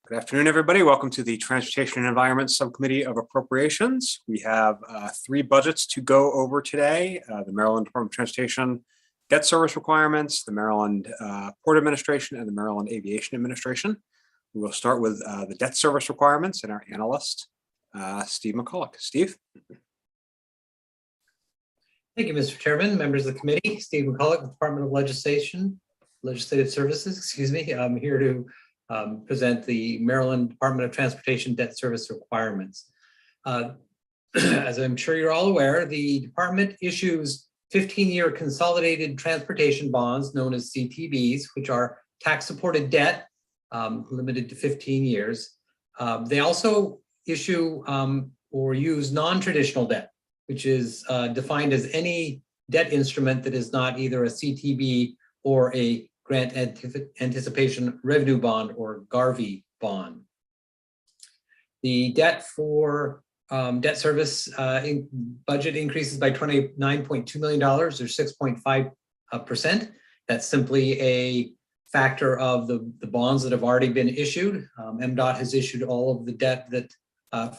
Good afternoon, everybody. Welcome to the Transportation and Environment Subcommittee of Appropriations. We have three budgets to go over today. The Maryland Department of Transportation debt service requirements, the Maryland Port Administration, and the Maryland Aviation Administration. We will start with the debt service requirements and our analyst, Steve McCulloch. Steve? Thank you, Mr. Chairman, members of the committee. Steve McCulloch, Department of Legislative Services, excuse me. I'm here to present the Maryland Department of Transportation debt service requirements. As I'm sure you're all aware, the department issues 15-year consolidated transportation bonds known as CTBs, which are tax-supported debt limited to 15 years. They also issue or use non-traditional debt, which is defined as any debt instrument that is not either a CTB or a Grant Anticipation Revenue Bond or GARVI bond. The debt for debt service budget increases by $29.2 million or 6.5%. That's simply a factor of the bonds that have already been issued. MDOT has issued all of the debt that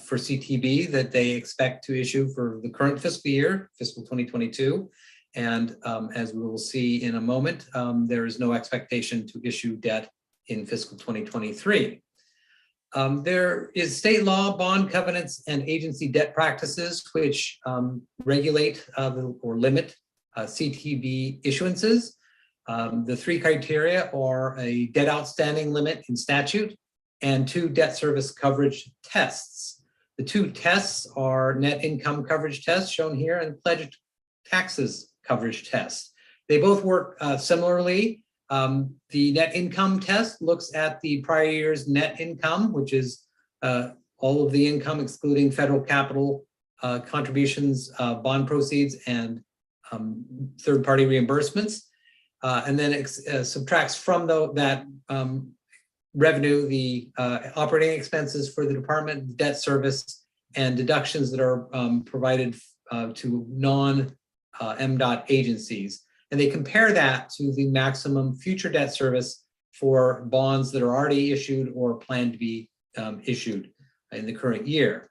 for CTB that they expect to issue for the current fiscal year, fiscal 2022. And as we will see in a moment, there is no expectation to issue debt in fiscal 2023. There is state law, bond covenants, and agency debt practices which regulate or limit CTB issuances. The three criteria are a debt outstanding limit in statute and two debt service coverage tests. The two tests are net income coverage tests shown here and pledged taxes coverage test. They both work similarly. The net income test looks at the prior year's net income, which is all of the income excluding federal capital contributions, bond proceeds, and third-party reimbursements. And then it subtracts from that revenue the operating expenses for the department, debt service, and deductions that are provided to non-MDOT agencies. And they compare that to the maximum future debt service for bonds that are already issued or planned to be issued in the current year.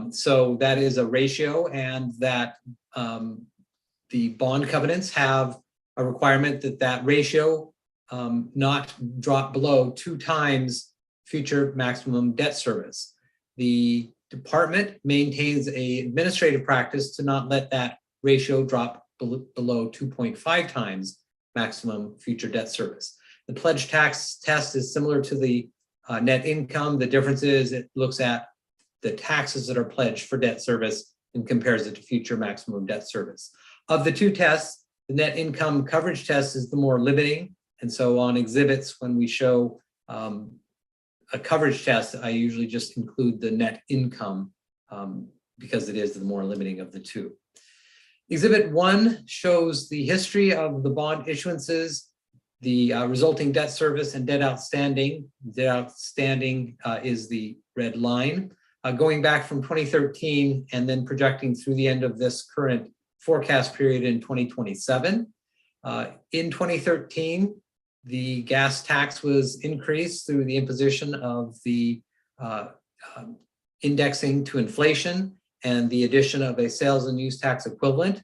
So that is a ratio, and that the bond covenants have a requirement that that ratio not drop below 2 times future maximum debt service. The department maintains an administrative practice to not let that ratio drop below 2.5 times maximum future debt service. The pledge tax test is similar to the net income. The difference is it looks at the taxes that are pledged for debt service and compares it to future maximum debt service. Of the two tests, the net income coverage test is the more limiting. And so on exhibits, when we show a coverage test, I usually just include the net income because it is the more limiting of the two. Exhibit 1 shows the history of the bond issuances, the resulting debt service and debt outstanding. Debt outstanding is the red line. Going back from 2013 and then projecting through the end of this current forecast period in 2027. In 2013, the gas tax was increased through the imposition of the indexing to inflation and the addition of a sales and use tax equivalent.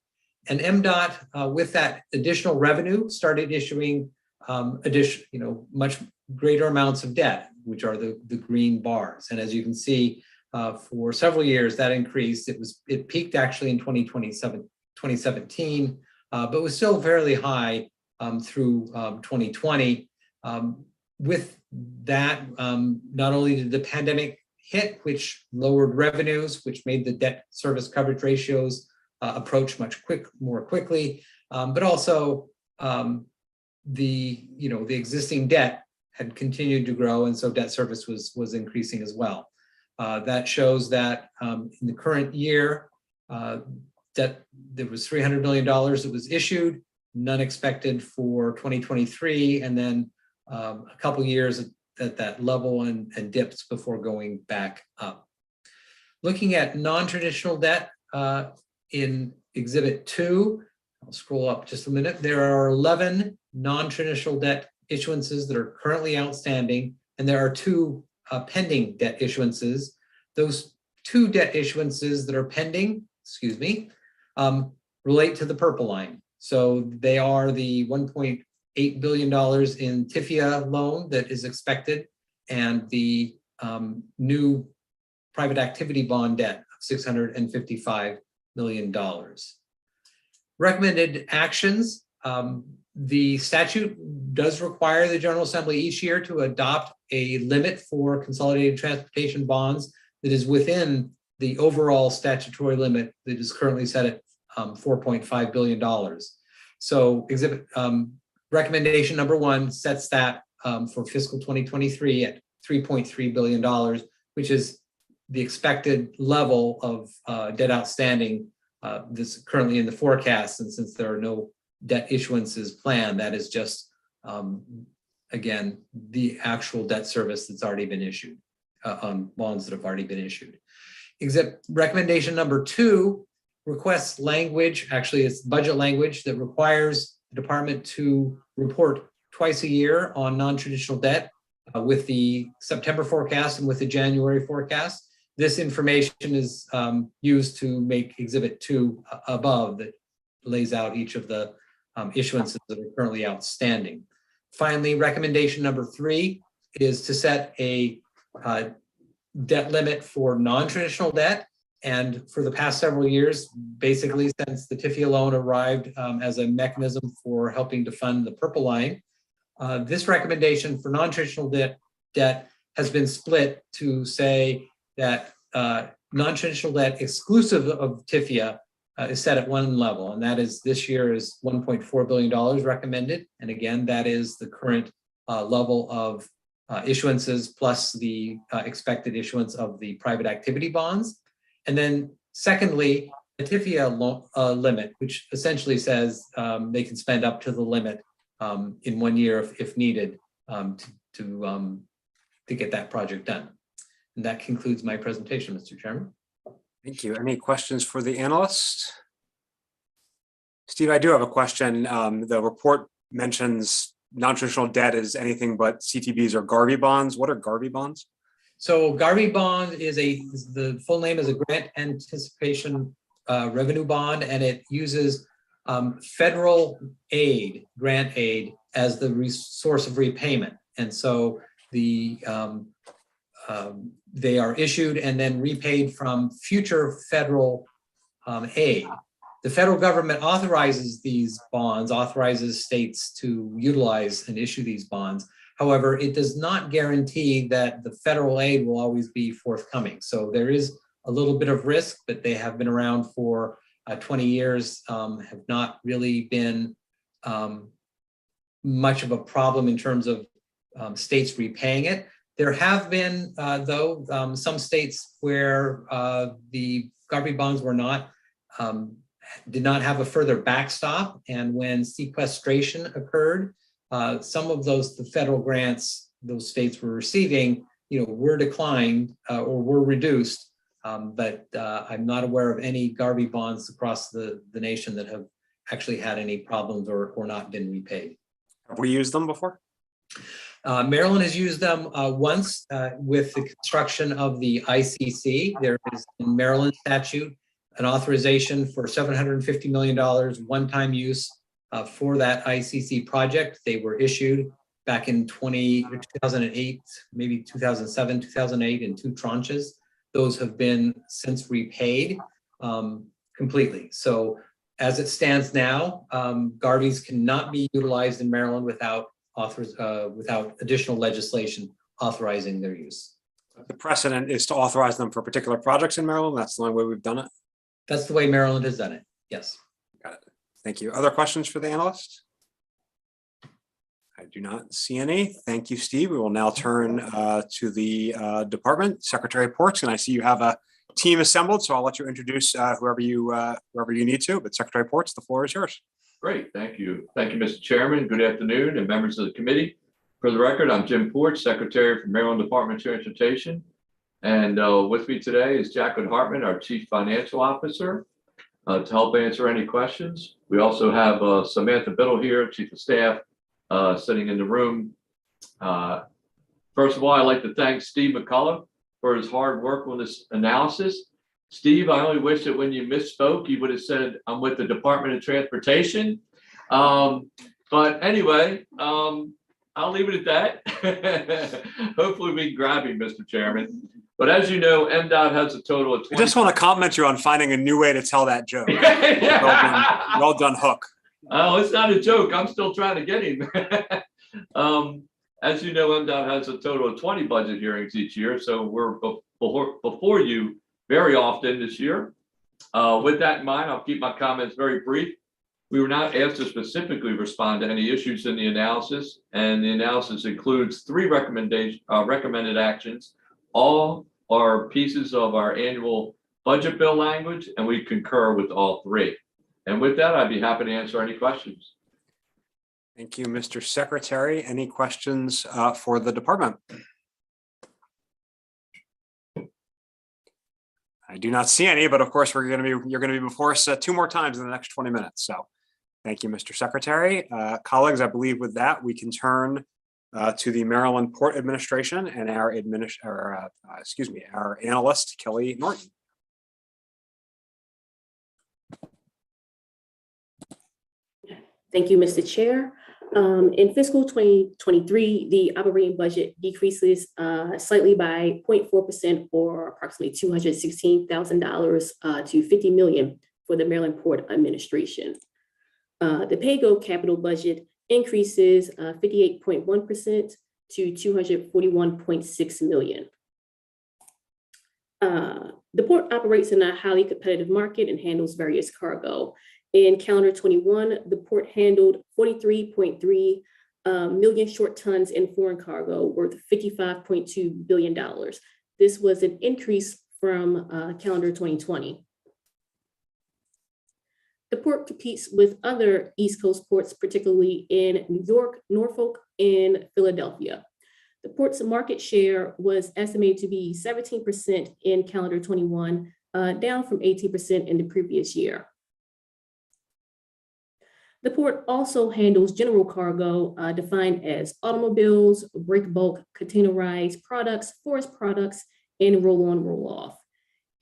And MDOT, with that additional revenue, started issuing much greater amounts of debt, which are the green bars. And as you can see, for several years that increased. It peaked actually in 2017, but was still fairly high through 2020. With that, not only did the pandemic hit, which lowered revenues, which made the debt service coverage ratios approach more quickly, but also the existing debt had continued to grow, and so debt service was increasing as well. That shows that in the current year, debt there was $300 million that was issued, none expected for 2023, and then a couple years at that level and dips before going back up. Looking at non-traditional debt in Exhibit 2, I'll scroll up just a minute. There are 11 non-traditional debt issuances that are currently outstanding, and there are 2 pending debt issuances. Those 2 debt issuances that are pending, relate to the purple line. So they are the $1.8 billion in TIFIA loan that is expected, and the new private activity bond debt of $655 million. Recommended actions. The statute does require the General Assembly each year to adopt a limit for consolidated transportation bonds that is within the overall statutory limit that is currently set at $4.5 billion. So recommendation number 1 sets that for fiscal 2023 at $3.3 billion, which is the expected level of debt outstanding this currently in the forecast. And since there are no debt issuances planned, that is just, again, the actual debt service that's already been issued on bonds that have already been issued. Recommendation number 2 requests language, actually it's budget language that requires the department to report twice a year on non-traditional debt with the September forecast and with the January forecast. This information is used to make Exhibit 2 above that lays out each of the issuances that are currently outstanding. Finally, recommendation number 3 is to set a debt limit for non-traditional debt. And for the past several years, basically since the TIFIA loan arrived as a mechanism for helping to fund the purple line, this recommendation for non-traditional debt has been split to say that non-traditional debt exclusive of TIFIA is set at 1 level, and that is this year is $1.4 billion recommended. And again, that is the current level of issuances plus the expected issuance of the private activity bonds. And then secondly, the TIFIA limit, which essentially says they can spend up to the limit in 1 year if needed to get that project done. And that concludes my presentation, Mr. Chairman. Thank you. Any questions for the analyst? Steve, I do have a question. The report mentions non-traditional debt is anything but CTBs or Garvey bonds. What are Garvey bonds? So Garvey bond is the full name is a grant anticipation revenue bond, and it uses federal aid, grant aid, as the source of repayment. And so they are issued and then repaid from future federal aid. The federal government authorizes these bonds, authorizes states to utilize and issue these bonds. However, it does not guarantee that the federal aid will always be forthcoming. So there is a little bit of risk, but they have been around for 20 years, have not really been much of a problem in terms of states repaying it. There have been, though, some states where the Garvey bonds were not, did not have a further backstop. And when sequestration occurred, some of the federal grants those states were receiving, were declined or were reduced. But I'm not aware of any Garvey bonds across the nation that have actually had any problems or not been repaid. Have we used them before? Maryland has used them once with the construction of the ICC. There is in Maryland statute an authorization for $750 million one-time use for that ICC project. They were issued back in 2008, maybe 2007, 2008 in 2 tranches. Those have been since repaid completely. So as it stands now, Garveys cannot be utilized in Maryland without additional legislation authorizing their use. The precedent is to authorize them for particular projects in Maryland. That's the only way we've done it. That's the way Maryland has done it. Yes. Got it. Thank you. Other questions for the analyst? I do not see any. Thank you, Steve. We will now turn to the department secretary reports, and I see you have a team assembled, so I'll let you introduce whoever you need to. But secretary reports, the floor is yours. Great, thank you. Thank you, Mr. Chairman. Good afternoon, and members of the committee. For the record, I'm Jim Porch, Secretary for Maryland Department of Transportation. And with me today is Jacqueline Hartman, our Chief Financial Officer, to help answer any questions. We also have Samantha Biddle here, Chief of Staff, sitting in the room for First of all, I'd like to thank Steve McCullough for his hard work on this analysis. Steve, I only wish that when you misspoke, you would have said, I'm with the Department of Transportation. But anyway, I'll leave it at that. Hopefully we can grab you, Mr. Chairman. But as you know, MDOT has a total of 20. I just want to compliment you on finding a new way to tell that joke. Well done, Hook. Oh, it's not a joke. I'm still trying to get him. As you know, MDOT has a total of 20 budget hearings each year. So we're before you very often this year. With that in mind, I'll keep my comments very brief. We were not asked to specifically respond to any issues in the analysis, and the analysis includes 3 recommended actions. All are pieces of our annual budget bill language, and we concur with all 3. And with that, I'd be happy to answer any questions. Thank you, Mr. Secretary. Any questions for the department? I do not see any, but of course you're going to be before us 2 more times in the next 20 minutes. So thank you, Mr. Secretary. Colleagues, I believe with that, we can turn to the Maryland Port Administration and our analyst, Kelly Norton. Thank you, Mr. Chair. In fiscal 2023, the operating budget decreases slightly by 0.4% or approximately $216,000 to $50 million for the Maryland Port Administration. The pay-go capital budget increases 58.1% to $241.6 million. The port operates in a highly competitive market and handles various cargo. In calendar 21, the port handled 43.3 million short tons in foreign cargo worth $55.2 billion. This was an increase from calendar 2020. The port competes with other East Coast ports, particularly in New York, Norfolk, and Philadelphia. The port's market share was estimated to be 17% in calendar 21, down from 18% in the previous year. The port also handles general cargo defined as automobiles, break bulk, containerized products, forest products, and roll-on, roll-off.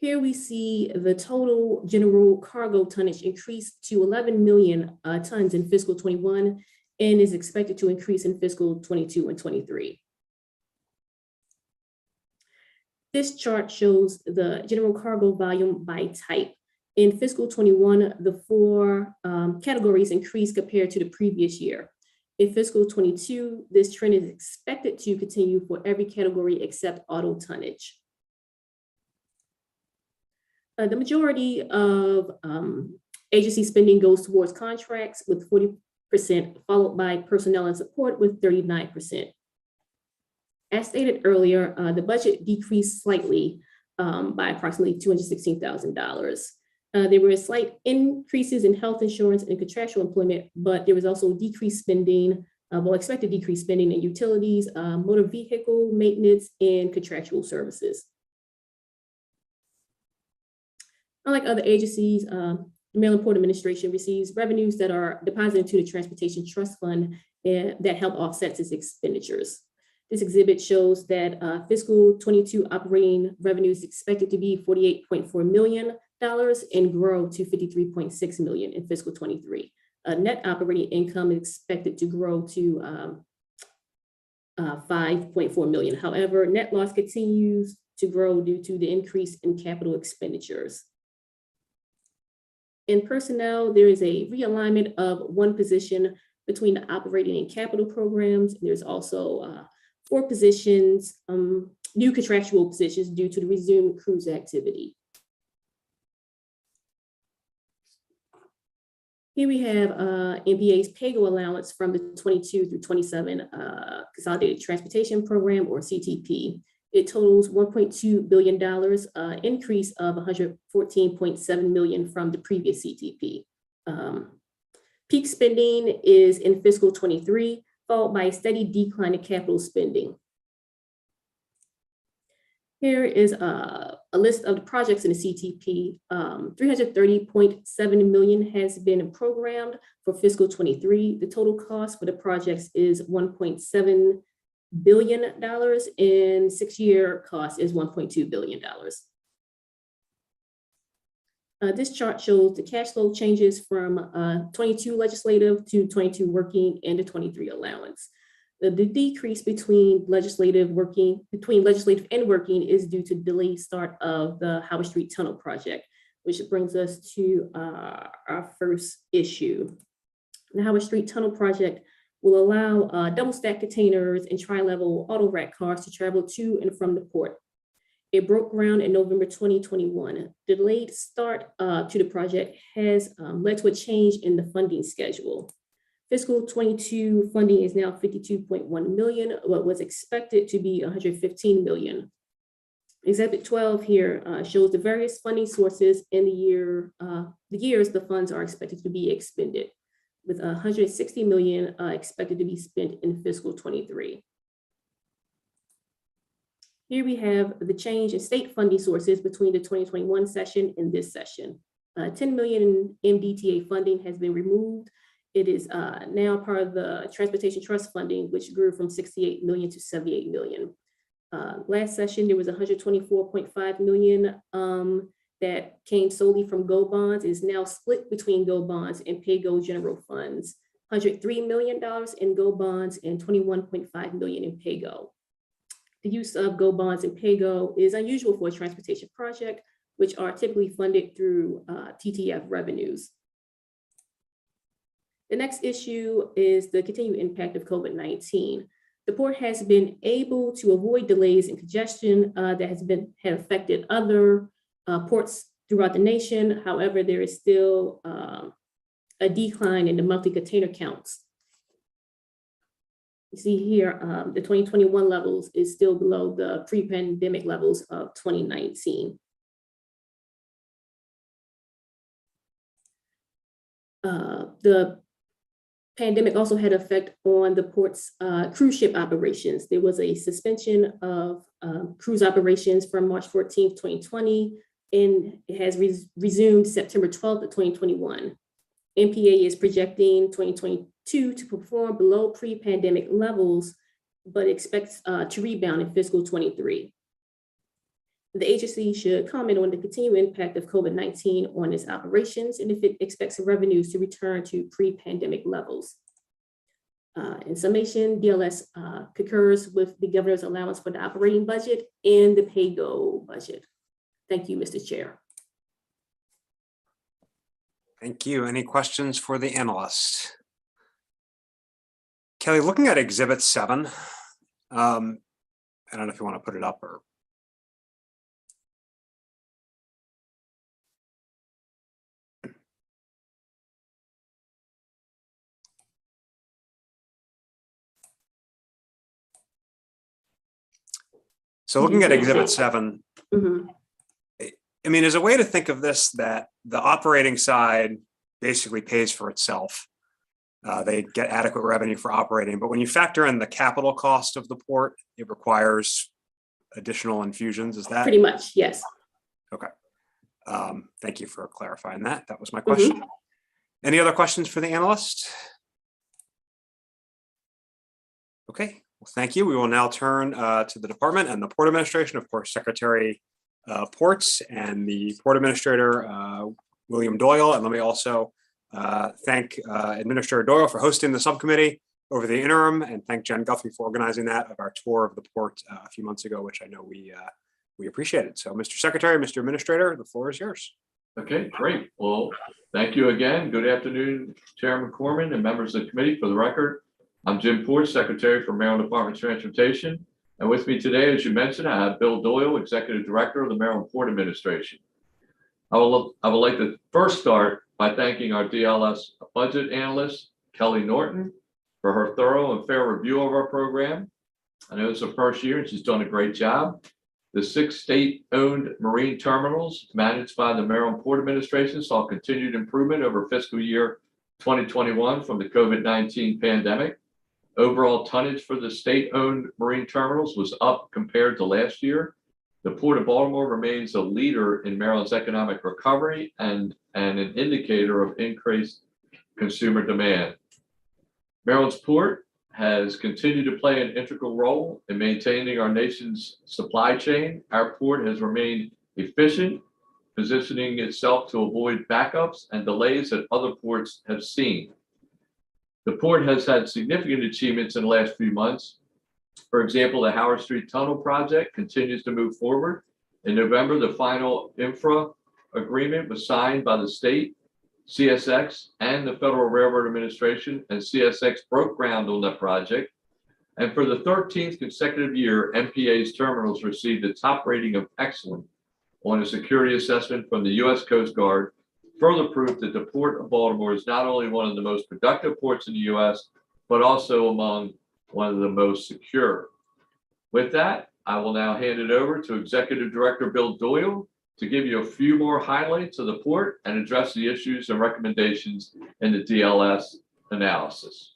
Here we see the total general cargo tonnage increase to 11 million tons in fiscal 21 and is expected to increase in fiscal 22 and 23. This chart shows the general cargo volume by type. In fiscal 21, the 4 categories increased compared to the previous year. In fiscal 22, this trend is expected to continue for every category except auto tonnage. The majority of agency spending goes towards contracts with 40%, followed by personnel and support with 39%. As stated earlier, the budget decreased slightly by approximately $216,000. There were slight increases in health insurance and contractual employment, but there was also decreased spending, expected decreased spending in utilities, motor vehicle maintenance, and contractual services. Unlike other agencies, the Maryland Port Administration receives revenues that are deposited into the Transportation Trust Fund that help offset its expenditures. This exhibit shows that fiscal 22 operating revenues expected to be $48.4 million and grow to $53.6 million in fiscal 23. Net operating income is expected to grow to $5.4 million. However, net loss continues to grow due to the increase in capital expenditures. In personnel, there is a realignment of 1 position between the operating and capital programs. There's also 4 positions, new contractual positions due to the resumed cruise activity. Here we have MPA's pay-go allowance from the 22 through 27 Consolidated Transportation Program, or CTP. It totals $1.2 billion, increase of $114.7 million from the previous CTP. Peak spending is in fiscal 23, followed by a steady decline in capital spending. Here is a list of the projects in the CTP. $330.7 million has been programmed for fiscal 23. The total cost for the projects is $1.7 billion, and 6-year cost is $1.2 billion. This chart shows the cash flow changes from 22 legislative to 22 working and the 23 allowance. The decrease between legislative and working is due to delayed start of the Howard Street Tunnel project, which brings us to our first issue. The Howard Street Tunnel project will allow double stack containers and tri-level auto rack cars to travel to and from the port. It broke ground in November 2021. The delayed start to the project has led to a change in the funding schedule. Fiscal 22 funding is now $52.1 million, what was expected to be $115 million. Exhibit 12 here shows the various funding sources in the years the funds are expected to be expended, with $160 million expected to be spent in fiscal 23. Here we have the change in state funding sources between the 2021 session and this session. $10 million in MDTA funding has been removed. It is now part of the Transportation Trust funding, which grew from 68 million to 78 million. Last session, there was 124.5 million that came solely from GO bonds. It is now split between GO bonds and pay-go general funds. $103 million in GO bonds and 21.5 million in pay-go. The use of GO bonds and pay-go is unusual for a transportation project, which are typically funded through TTF revenues. The next issue is the continued impact of COVID-19. The port has been able to avoid delays and congestion that had affected other ports throughout the nation. However, there is still a decline in the monthly container counts. You see here, the 2021 levels is still below the pre-pandemic levels of 2019. The pandemic also had effect on the port's cruise ship operations. There was a suspension of cruise operations from March 14th, 2020, and it has resumed September 12th of 2021. MPA is projecting 2022 to perform below pre-pandemic levels, but expects to rebound in fiscal 23. The agency should comment on the continued impact of COVID-19 on its operations and if it expects revenues to return to pre-pandemic levels. In summation, DLS concurs with the governor's allowance for the operating budget and the pay-go budget. Thank you, Mr. Chair. Thank you. Any questions for the analyst? Kelly, looking at Exhibit 7, I don't know if you want to put it up or. So looking at Exhibit 7, I mean, there's a way to think of this that the operating side basically pays for itself. They get adequate revenue for operating, but when you factor in the capital cost of the port, it requires additional infusions. Is that? Pretty much, yes. Okay. Thank you for clarifying that. That was my question. Any other questions for the analyst? Okay. Well, thank you. We will now turn to the department and the Port Administration, of course, Secretary Ports and the Port Administrator, William Doyle. And let me also thank Administrator Doyle for hosting the subcommittee over the interim, and thank Jen Guthrie for organizing that of our tour of the port a few months ago, which I know we appreciated. So, Mr. Secretary, Mr. Administrator, the floor is yours. Okay, great. Well, thank you again. Good afternoon, Chairman Corman and members of the committee. For the record, I'm Jim Ports, Secretary for Maryland Department of Transportation. And with me today, as you mentioned, I have Bill Doyle, Executive Director of the Maryland Port Administration. I would like to first start by thanking our DLS budget analyst, Kelly Norton, for her thorough and fair review of our program. I know it's her first year and she's done a great job. The 6 state-owned marine terminals managed by the Maryland Port Administration saw continued improvement over fiscal year 2021 from the COVID-19 pandemic. Overall tonnage for the state-owned marine terminals was up compared to last year. The Port of Baltimore remains a leader in Maryland's economic recovery and an indicator of increased consumer demand. Maryland's port has continued to play an integral role in maintaining our nation's supply chain. Our port has remained efficient, positioning itself to avoid backups and delays that other ports have seen. The port has had significant achievements in the last few months. For example, the Howard Street Tunnel project continues to move forward. In November, the final infra agreement was signed by the state, CSX, and the Federal Railroad Administration, and CSX broke ground on that project. And for the 13th consecutive year, MPA's terminals received the top rating of excellent on a security assessment from the U.S. Coast Guard, further proof that the Port of Baltimore is not only one of the most productive ports in the U.S., but also among one of the most secure. With that, I will now hand it over to Executive Director Bill Doyle to give you a few more highlights of the port and address the issues and recommendations in the DLS analysis.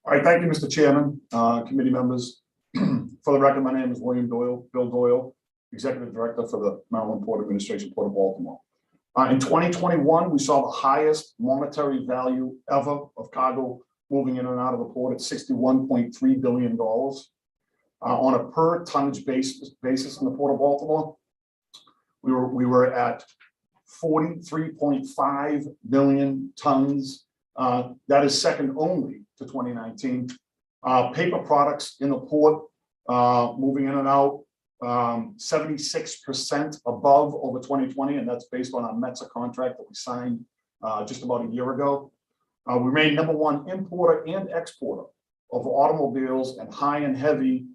All right, thank you, Mr. Chairman, committee members. For the record, my name is William Doyle, Bill Doyle, Executive Director for the Maryland Port Administration, Port of Baltimore. In 2021, we saw the highest monetary value ever of cargo moving in and out of the port at $61.3 billion. On a per tonnage basis in the Port of Baltimore, we were at 43.5 million tons. That is second only to 2019. Paper products in the port moving in and out 76% above over 2020, and that's based on our METSA contract that we signed just about a year ago. We remain #1 importer and exporter of automobiles and high and heavy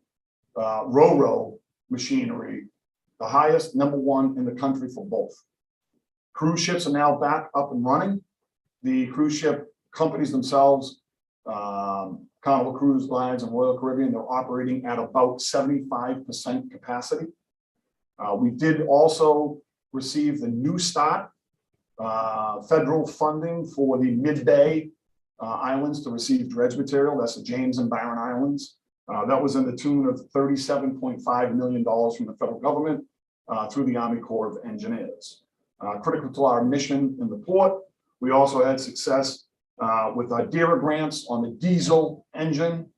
ro-ro machinery, the highest #1 in the country for both. Cruise ships are now back up and running. The cruise ship companies themselves, Carnival Cruise Lines and Royal Caribbean, they're operating at about 75% capacity. We did also receive the New Start federal funding for the Mid-Bay Islands to receive dredge material. That's the James and Barren Islands. That was in the tune of $37.5 million from the federal government through the Army Corps of Engineers. Critical to our mission in the port, we also had success with our DERA grants on the diesel engine,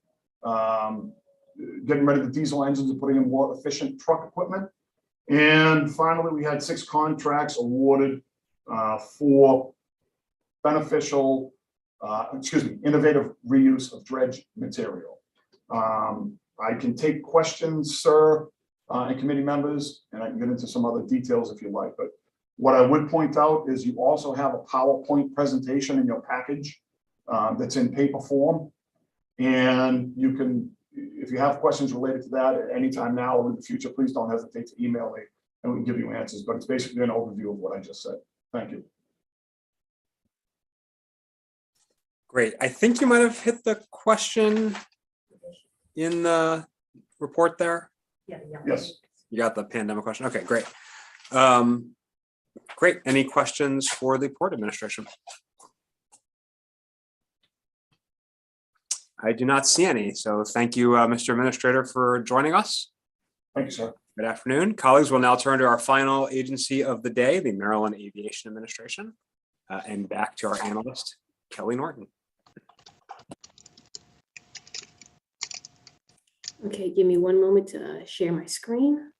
getting rid of the diesel engines and putting in more efficient truck equipment. And finally, we had 6 contracts awarded for innovative reuse of dredge material. I can take questions, sir, and committee members, and I can get into some other details if you like, but what I would point out is you also have a PowerPoint presentation in your package that's in paper form. And you can, if you have questions related to that at any time now or in the future, please don't hesitate to email me and we can give you answers, but it's basically an overview of what I just said. Thank you. Great. I think you might have hit the question in the report there. Yeah. Yes. You got the pandemic question. Okay, great. Great. Any questions for the Port Administration? I do not see any. So thank you, Mr. Administrator, for joining us. Thank you, sir. Good afternoon. Colleagues, we'll now turn to our final agency of the day, the Maryland Aviation Administration, and back to our analyst, Kelly Norton. Okay, give me one moment to share my screen.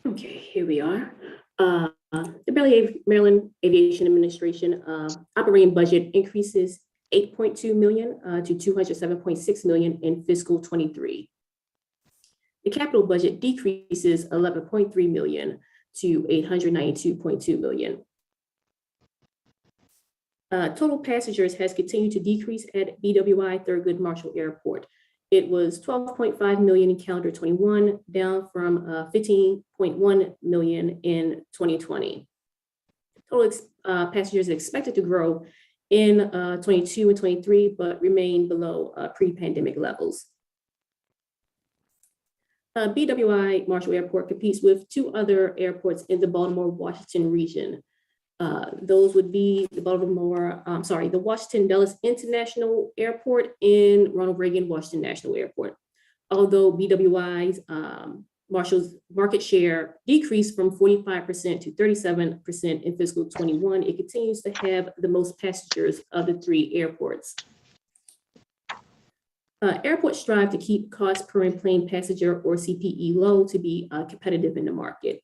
Okay, here we are. The Maryland Aviation Administration operating budget increases $8.2 million to $207.6 million in fiscal '23. The capital budget decreases $11.3 million to $892.2 million. Total passengers has continued to decrease at BWI Thurgood Marshall Airport. It was 12.5 million in calendar 21, down from 15.1 million in 2020. Total passengers are expected to grow in 22 and 23, but remain below pre-pandemic levels. BWI Marshall Airport competes with 2 other airports in the Baltimore-Washington region. Those would be the the Washington Dulles International Airport and Ronald Reagan Washington National Airport. Although BWI's Marshall's market share decreased from 45% to 37% in fiscal 21, it continues to have the most passengers of the three airports. Airports strive to keep cost per enplane passenger or CPE low to be competitive in the market.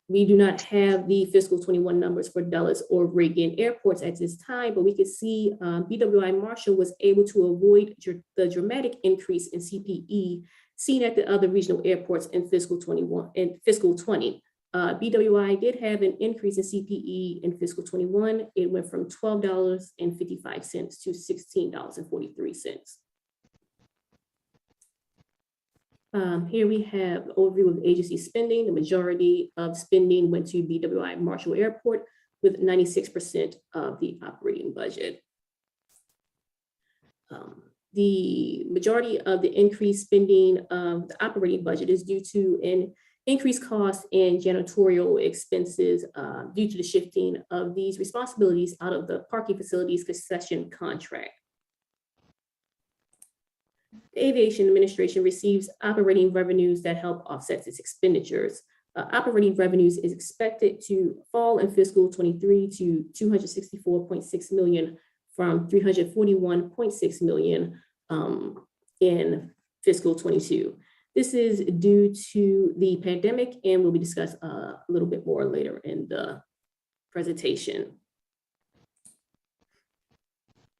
We do not have the fiscal 21 numbers for Dulles or Reagan airports at this time, but we could see BWI Marshall was able to avoid the dramatic increase in CPE seen at the other regional airports in fiscal 21 and fiscal 20. BWI did have an increase in CPE in fiscal 21. It went from $12.55 to $16.43. Here we have an overview of agency spending. The majority of spending went to BWI Marshall Airport with 96% of the operating budget. The majority of the increased spending of the operating budget is due to an increased cost in janitorial expenses due to the shifting of these responsibilities out of the parking facilities concession contract. The Aviation Administration receives operating revenues that help offset its expenditures. Operating revenues is expected to fall in fiscal 23 to $264.6 million from $341.6 million in fiscal 22. This is due to the pandemic and will be discussed a little bit more later in the presentation.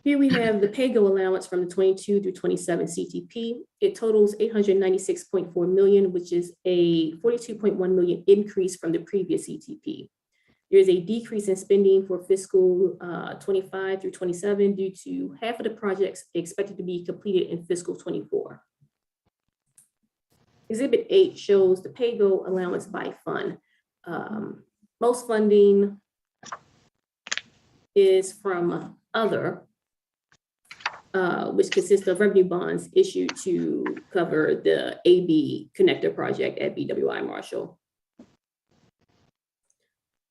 Here we have the pay-go allowance from the 22 through 27 CTP. It totals $896.4 million, which is a $42.1 million increase from the previous CTP. There is a decrease in spending for fiscal 25 through 27 due to half of the projects expected to be completed in fiscal 24. Exhibit 8 shows the pay-go allowance by fund. Most funding is from other, which consists of revenue bonds issued to cover the AB connector project at BWI Marshall.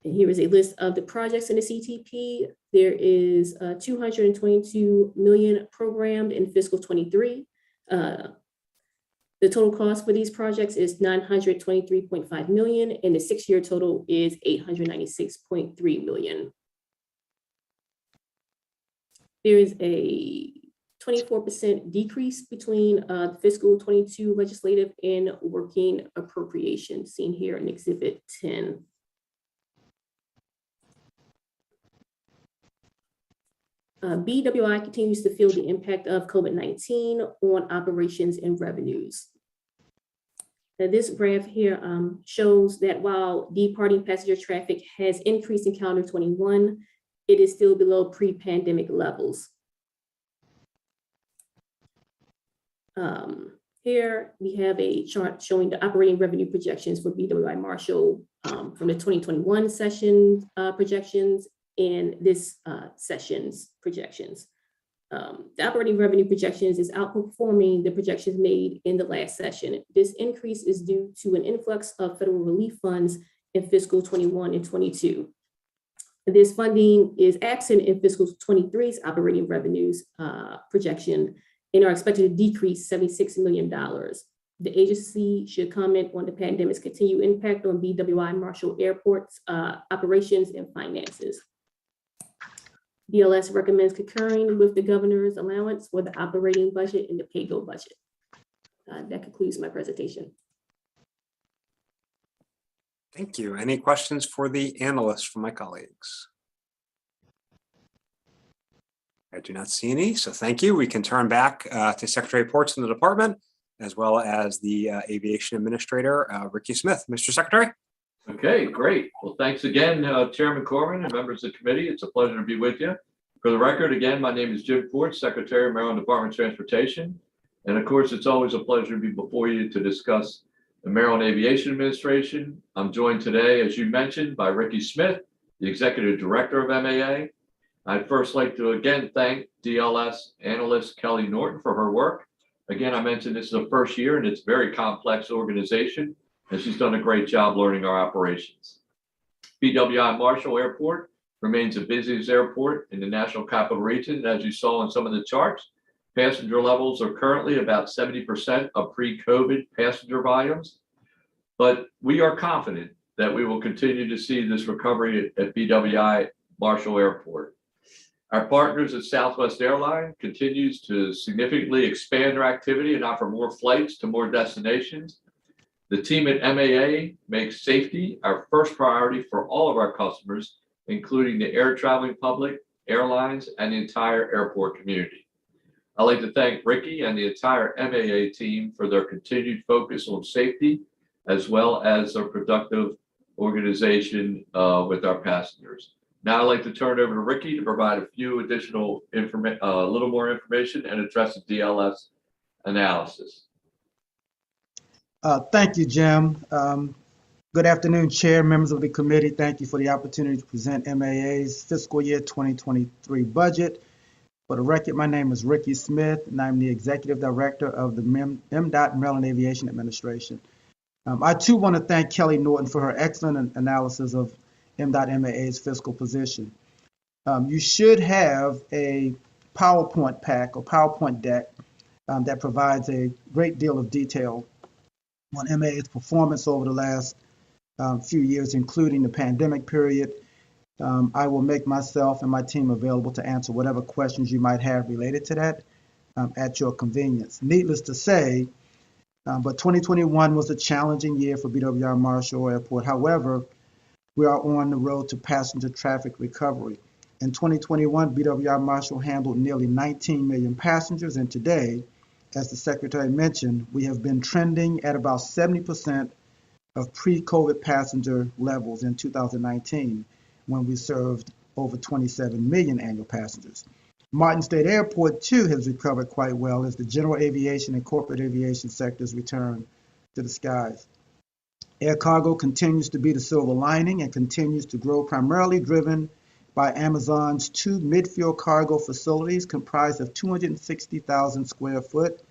And here is a list of the projects in the CTP. There is 222 million programmed in fiscal 23. The total cost for these projects is $923.5 million, and the 6-year total is $896.3 million. There is a 24% decrease between fiscal 22 legislative and working appropriations seen here in Exhibit 10. BWI continues to feel the impact of COVID-19 on operations and revenues. Now, this graph here shows that while departing passenger traffic has increased in calendar 21, it is still below pre-pandemic levels. Here we have a chart showing the operating revenue projections for BWI Marshall from the 2021 session projections and this session's projections. The operating revenue projections is outperforming the projections made in the last session. This increase is due to an influx of federal relief funds in fiscal 21 and 22. This funding is absent in fiscal 23's operating revenues projection and are expected to decrease $76 million. The agency should comment on the pandemic's continued impact on BWI Marshall Airport's operations and finances. DLS recommends concurring with the governor's allowance for the operating budget and the pay-go budget. That concludes my presentation. Thank you. Any questions for the analysts from my colleagues? I do not see any, so thank you. We can turn back to Secretary reports in the department, as well as the Aviation Administrator, Ricky Smith. Mr. Secretary. Okay, great. Well, thanks again, Chairman Corman and members of the committee. It's a pleasure to be with you. For the record, again, my name is Jim Ford, Secretary of Maryland Department of Transportation. And of course, it's always a pleasure to be before you to discuss the Maryland Aviation Administration. I'm joined today, as you mentioned, by Ricky Smith, the Executive Director of MAA. I'd first like to again thank DLS analyst Kelly Norton for her work. Again, I mentioned this is the first year and it's a very complex organization, and she's done a great job learning our operations. BWI Marshall Airport remains the busiest airport in the National Capital Region. As you saw in some of the charts, passenger levels are currently about 70% of pre-COVID passenger volumes. But we are confident that we will continue to see this recovery at BWI Marshall Airport. Our partners at Southwest Airlines continues to significantly expand their activity and offer more flights to more destinations. The team at MAA makes safety our first priority for all of our customers, including the air traveling public, airlines, and the entire airport community. I'd like to thank Ricky and the entire MAA team for their continued focus on safety, as well as their productive organization with our passengers. Now I'd like to turn it over to Ricky to provide a few additional little more information and address the DLS analysis. Thank you, Jim. Good afternoon, Chair, members of the committee. Thank you for the opportunity to present MAA's fiscal year 2023 budget. For the record, my name is Ricky Smith, and I'm the Executive Director of the MDOT Maryland Aviation Administration. I too want to thank Kelly Norton for her excellent analysis of MDOT MAA's fiscal position. You should have a PowerPoint pack or PowerPoint deck that provides a great deal of detail on MAA's performance over the last few years, including the pandemic period. I will make myself and my team available to answer whatever questions you might have related to that at your convenience. Needless to say, but 2021 was a challenging year for BWI Marshall Airport. However, we are on the road to passenger traffic recovery. In 2021, BWI Marshall handled nearly 19 million passengers, and today, as the Secretary mentioned, we have been trending at about 70% of pre-COVID passenger levels in 2019, when we served over 27 million annual passengers. Martin State Airport, too, has recovered quite well as the general aviation and corporate aviation sectors return to the skies. Air cargo continues to be the silver lining and continues to grow, primarily driven by Amazon's 2 midfield cargo facilities comprised of 260,000 square foot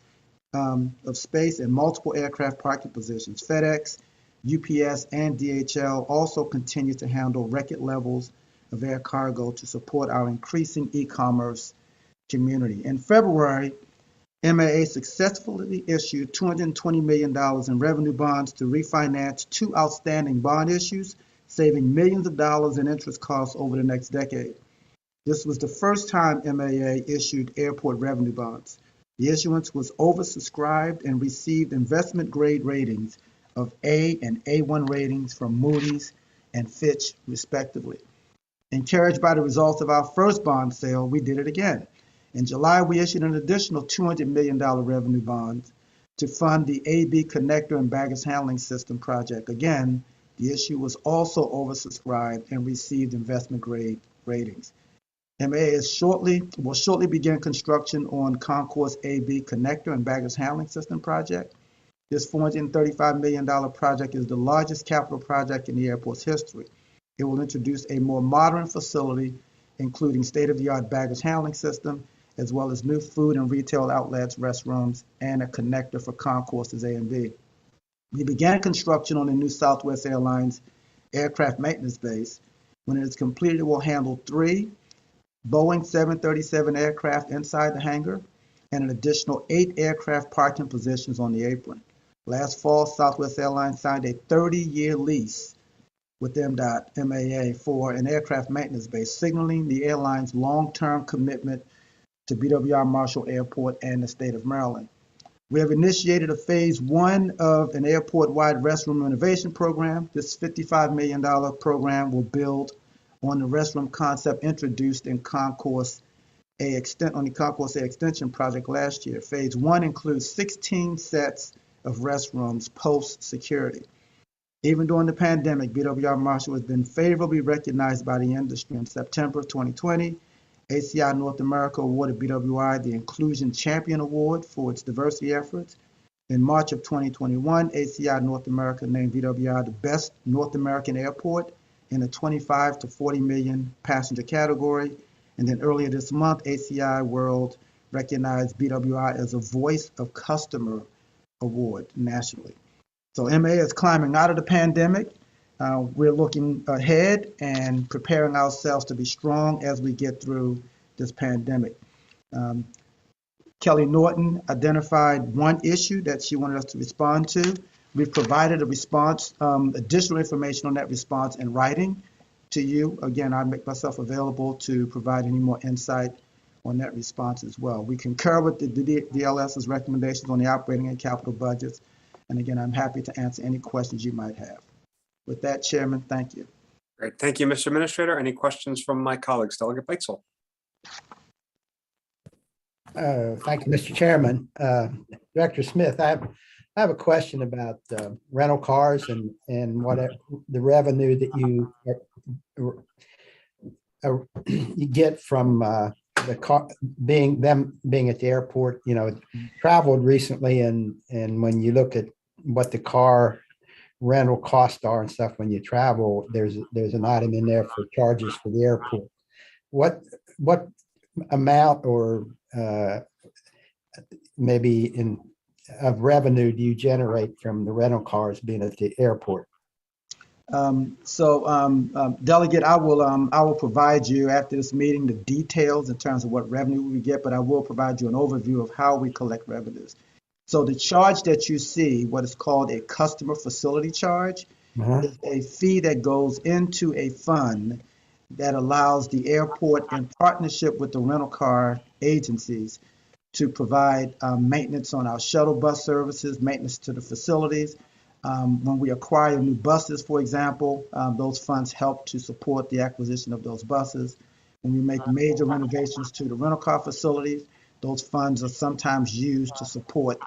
of space and multiple aircraft parking positions. FedEx, UPS, and DHL also continue to handle record levels of air cargo to support our increasing e-commerce community. In February, MAA successfully issued $220 million in revenue bonds to refinance 2 outstanding bond issues, saving millions of dollars in interest costs over the next decade. This was the first time MAA issued airport revenue bonds. The issuance was oversubscribed and received investment grade ratings of A and A1 ratings from Moody's and Fitch, respectively. Encouraged by the results of our first bond sale, we did it again. In July, we issued an additional $200 million revenue bond to fund the AB connector and baggage handling system project. Again, the issue was also oversubscribed and received investment grade ratings. MAA will shortly begin construction on Concourse AB connector and baggage handling system project. This $435 million project is the largest capital project in the airport's history. It will introduce a more modern facility, including state-of-the-art baggage handling system, as well as new food and retail outlets, restrooms, and a connector for concourses A and B. We began construction on the new Southwest Airlines aircraft maintenance base. When it is completed, it will handle 3 Boeing 737 aircraft inside the hangar and an additional 8 aircraft parking positions on the apron. Last fall, Southwest Airlines signed a 30-year lease with MDOT MAA for an aircraft maintenance base, signaling the airline's long-term commitment to BWI Marshall Airport and the state of Maryland. We have initiated a phase 1 of an airport-wide restroom renovation program. This $55 million program will build on the restroom concept introduced in Concourse A extension project last year. Phase 1 includes 16 sets of restrooms post-security. Even during the pandemic, BWI Marshall has been favorably recognized by the industry. In September 2020, ACI North America awarded BWI the Inclusion Champion Award for its diversity efforts. In March of 2021, ACI North America named BWI the best North American airport in the 25 to 40 million passenger category. And then earlier this month, ACI World recognized BWI as a Voice of Customer Award nationally. So MA is climbing out of the pandemic. We're looking ahead and preparing ourselves to be strong as we get through this pandemic. Kelly Norton identified one issue that she wanted us to respond to. We've provided a response, additional information on that response in writing to you. Again, I make myself available to provide any more insight on that response as well. We concur with the DLS's recommendations on the operating and capital budgets. And again, I'm happy to answer any questions you might have. With that, Chairman, thank you. Great. Thank you, Mr. Administrator. Any questions from my colleagues? Delegate Beitzel. Thank you, Mr. Chairman. Director Smith, I have a question about rental cars and what the revenue that you get from the car being at the airport. You know, traveled recently, and when you look at what the car rental costs are and stuff when you travel, there's an item in there for charges for the airport. What amount or maybe of revenue do you generate from the rental cars being at the airport? Delegate, I will provide you after this meeting the details in terms of what revenue we get, but I will provide you an overview of how we collect revenues. So the charge that you see, what is called a customer facility charge, is a fee that goes into a fund that allows the airport, in partnership with the rental car agencies, to provide maintenance on our shuttle bus services, maintenance to the facilities. When we acquire new buses, for example, those funds help to support the acquisition of those buses. When we make major renovations to the rental car facilities, those funds are sometimes used to support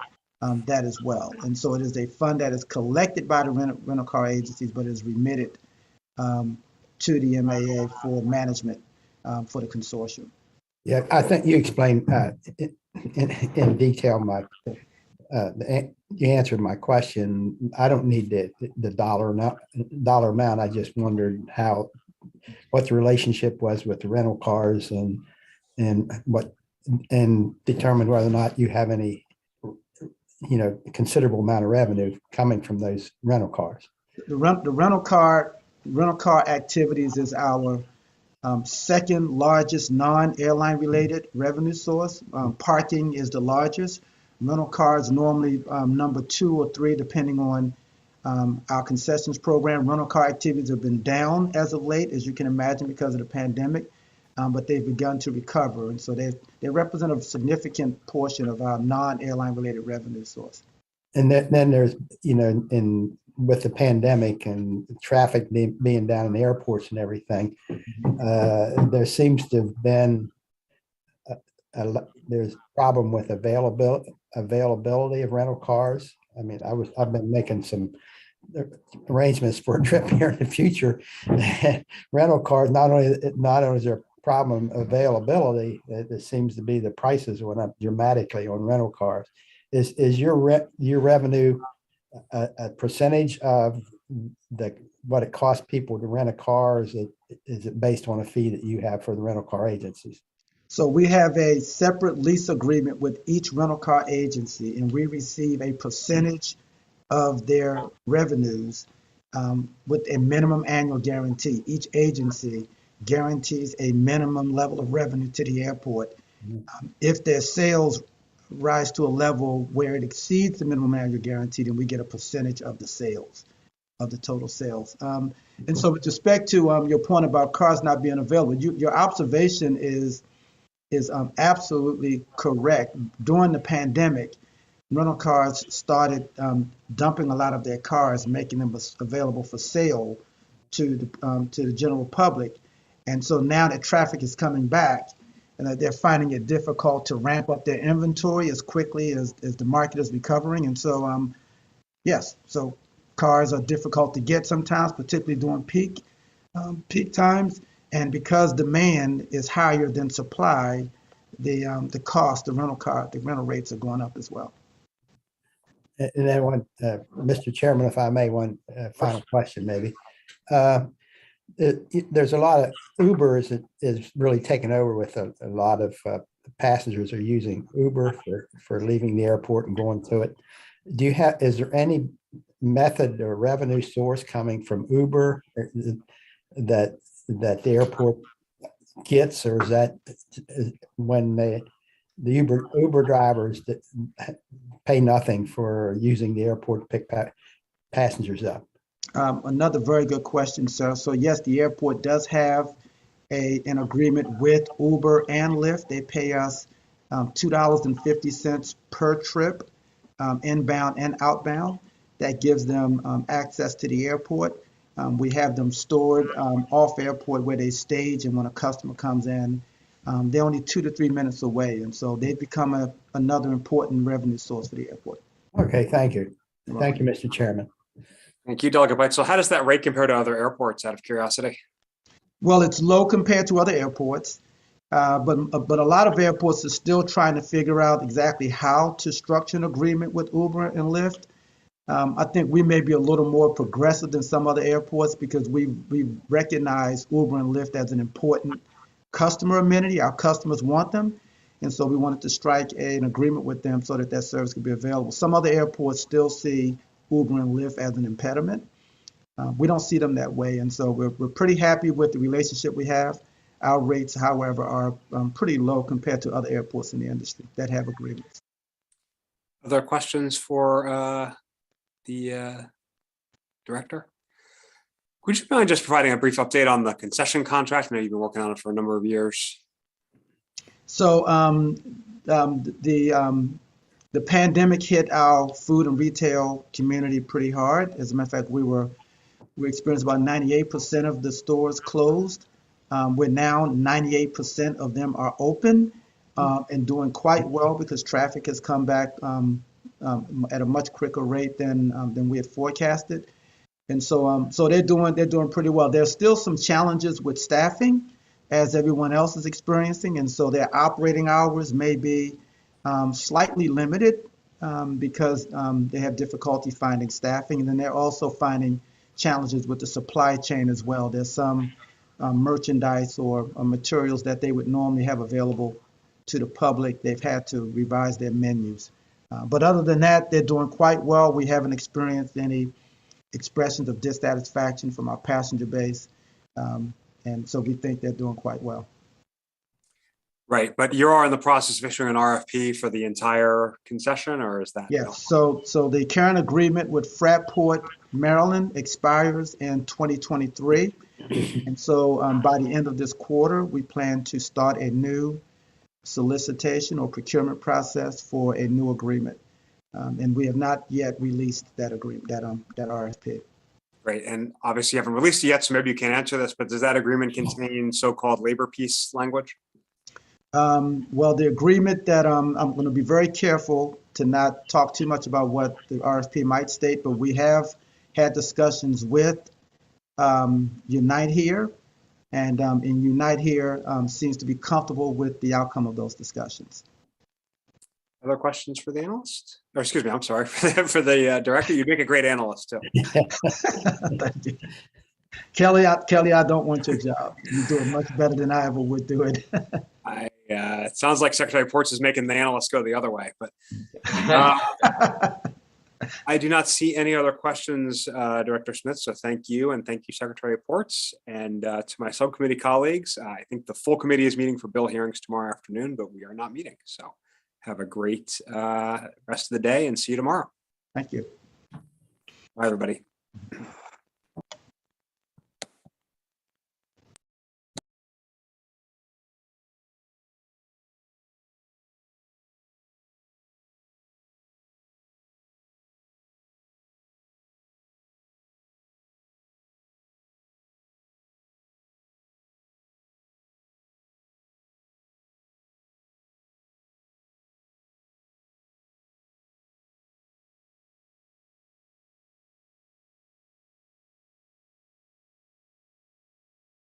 that as well. And so it is a fund that is collected by the rental car agencies, but is remitted to the MAA for management for the consortium. Yeah, I think you explained in detail you answered my question. I don't need the dollar amount. I just wondered what the relationship was with the rental cars and determine whether or not you have any, considerable amount of revenue coming from those rental cars. The rental car activities is our second largest non-airline related revenue source. Parking is the largest. Rental cars normally number 2 or 3, depending on our concessions program. Rental car activities have been down as of late, as you can imagine, because of the pandemic, but they've begun to recover. And so they represent a significant portion of our non-airline related revenue source. And then there's, with the pandemic and traffic being down in the airports and everything, there seems to have been there's a problem with availability of rental cars. I mean, I've been making some arrangements for a trip here in the future. Rental cars, not only is there a problem availability, it seems to be the prices went up dramatically on rental cars. Is your revenue a percentage of what it costs people to rent a car? Is it based on a fee that you have for the rental car agencies? So we have a separate lease agreement with each rental car agency, and we receive a percentage of their revenues with a minimum annual guarantee. Each agency guarantees a minimum level of revenue to the airport. If their sales rise to a level where it exceeds the minimum annual guarantee, then we get a percentage of the sales, of the total sales. And so with respect to your point about cars not being available, your observation is absolutely correct. During the pandemic, rental cars started dumping a lot of their cars, making them available for sale to the general public. And so now that traffic is coming back, and they're finding it difficult to ramp up their inventory as quickly as the market is recovering. And so, yes, so cars are difficult to get sometimes, particularly during peak times. And because demand is higher than supply, the cost, the rental rates are going up as well. And then Mr. Chairman, if I may, one final question maybe. There's a lot of Uber is really taken over with a lot of passengers are using Uber for leaving the airport and going to it. Is there any method or revenue source coming from Uber that the airport gets, or is that when the Uber drivers that pay nothing for using the airport to pick passengers up? Another very good question, sir. So yes, the airport does have an agreement with Uber and Lyft. They pay us $2.50 per trip, inbound and outbound. That gives them access to the airport. We have them stored off airport where they stage, and when a customer comes in, they're only 2 to 3 minutes away. And so they've become another important revenue source for the airport. Okay, thank you. Thank you, Mr. Chairman. Thank you, Delegate Bites. So how does that rate compare to other airports, out of curiosity? Well, it's low compared to other airports, but a lot of airports are still trying to figure out exactly how to structure an agreement with Uber and Lyft. I think we may be a little more progressive than some other airports because we recognize Uber and Lyft as an important customer amenity. Our customers want them, and so we wanted to strike an agreement with them so that that service could be available. Some other airports still see Uber and Lyft as an impediment. We don't see them that way, and so we're pretty happy with the relationship we have. Our rates, however, are pretty low compared to other airports in the industry that have agreements. Other questions for the director? Would you mind just providing a brief update on the concession contract? I know you've been working on it for a number of years. So the pandemic hit our food and retail community pretty hard. As a matter of fact, we experienced about 98% of the stores closed. We're now 98% of them are open and doing quite well because traffic has come back at a much quicker rate than we had forecasted. And so they're doing pretty well. There's still some challenges with staffing, as everyone else is experiencing, and so their operating hours may be slightly limited because they have difficulty finding staffing, and then they're also finding challenges with the supply chain as well. There's some merchandise or materials that they would normally have available to the public. They've had to revise their menus. But other than that, they're doing quite well. We haven't experienced any expressions of dissatisfaction from our passenger base. And so we think they're doing quite well. Right, but you are in the process of issuing an RFP for the entire concession, or is that? Yes, so the current agreement with Fraport, Maryland expires in 2023. And so by the end of this quarter, we plan to start a new solicitation or procurement process for a new agreement. And we have not yet released that agreement, that RFP. Great, and obviously you haven't released it yet, so maybe you can't answer this, but does that agreement contain so-called labor peace language? Well, the agreement that I'm going to be very careful to not talk too much about what the RFP might state, but we have had discussions with Unite Here, and Unite Here seems to be comfortable with the outcome of those discussions. Other questions for the analyst? Or excuse me, I'm sorry, for the director. You make a great analyst too. Thank you. Kelly, I don't want your job. You do it much better than I ever would do it. It sounds like Secretary Ports is making the analysts go the other way, but I do not see any other questions, Director Smith. So thank you, and thank you, Secretary Ports, and to my subcommittee colleagues. I think the full committee is meeting for bill hearings tomorrow afternoon, but we are not meeting. So have a great rest of the day, and see you tomorrow. Thank you. Bye, everybody.